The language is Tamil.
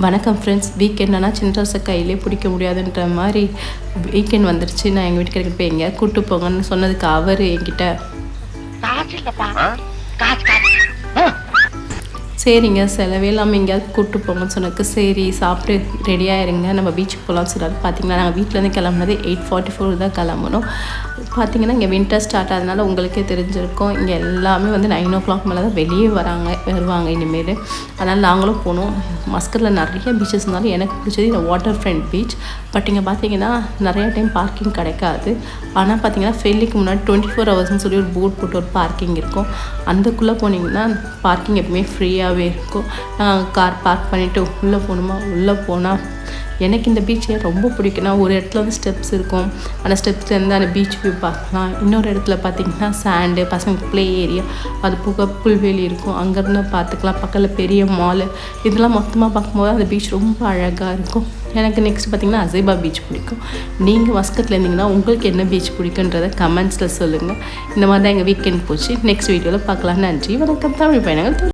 வணக்கம் ஃப்ரெண்ட்ஸ். வீக்கெண்ட்னா சின்ராசை கையிலே பிடிக்க முடியாதுன்ற மாதிரி வீக்கெண்ட் வந்துருச்சு. நான் எங்கள் வீட்டுக்கு போய் எங்கேயாவது கூப்பிட்டு போங்கன்னு சொன்னதுக்கு அவர் என்கிட்ட சரிங்க செலவே இல்லாமல் எங்கேயாவது கூப்பிட்டு போங்கன்னு சொன்னதுக்கு சரி சாப்பிட்டு ரெடியாக இருங்க நம்ம பீச்சுக்கு போகலான்னு சொன்னார். பார்த்தீங்கன்னா நாங்கள் வீட்டிலேருந்து கிளம்புனது 8:44 தான் கிளம்பணும். பார்த்திங்கன்னா இங்கே வின்டர் ஸ்டார்ட் ஆகிறதுனால உங்களுக்கே தெரிஞ்சிருக்கும், இங்கே எல்லாமே வந்து 9 o'clock மேலே தான் வெளியே வருவாங்க இனிமேல். அதனால் நாங்களும் போனோம். மஸ்கட்டில் நிறைய பீச்சஸ் இருந்தாலும் எனக்கு பிடிச்சது இந்த வாட்டர் ஃப்ரண்ட் பீச். பட் இங்கே பார்த்தீங்கன்னா நிறையா டைம் பார்க்கிங் கிடைக்காது. ஆனால் பார்த்தீங்கன்னா ஃபெர்லிக்கு முன்னாடி 24 hours சொல்லி ஒரு போர்ட் போட்டு ஒரு பார்க்கிங் இருக்கும். அந்தக்குள்ளே போனீங்கன்னா பார்க்கிங் எப்பவுமே ஃப்ரீயாகவே இருக்கும். கார் பார்க் பண்ணிவிட்டு உள்ளே போகணுமா, உள்ளே போனால் எனக்கு இந்த பீச் ரொம்ப பிடிக்கும்னா ஒரு இடத்துல வந்து ஸ்டெப்ஸ் இருக்கும். அந்த ஸ்டெப்ஸ்லேருந்து அந்த பீச் வியூ பார்க்கலாம். இன்னொரு இடத்துல பார்த்திங்கன்னா சாண்டு, பசங்க ப்ளே ஏரியா, அது போக புல்வெளி இருக்கும், அங்கேருந்து பார்த்துக்கலாம். பக்கத்தில் பெரிய மால், இதெல்லாம் மொத்தமாக பார்க்கும்போது அந்த பீச் ரொம்ப அழகாக இருக்கும். எனக்கு நெக்ஸ்ட் பார்த்திங்கன்னா அசைபா பீச் பிடிக்கும். நீங்கள் மஸ்கட்டில் இருந்தீங்கன்னா உங்களுக்கு என்ன பீச் பிடிக்குன்றதை கமெண்ட்ஸில் சொல்லுங்கள். இந்த மாதிரி தான் எங்கள் வீக்கெண்ட் போச்சு. நெக்ஸ்ட் வீடியோவில் பார்க்கலாம். நன்றி, வணக்கம். தமிழ் பயணங்கள்.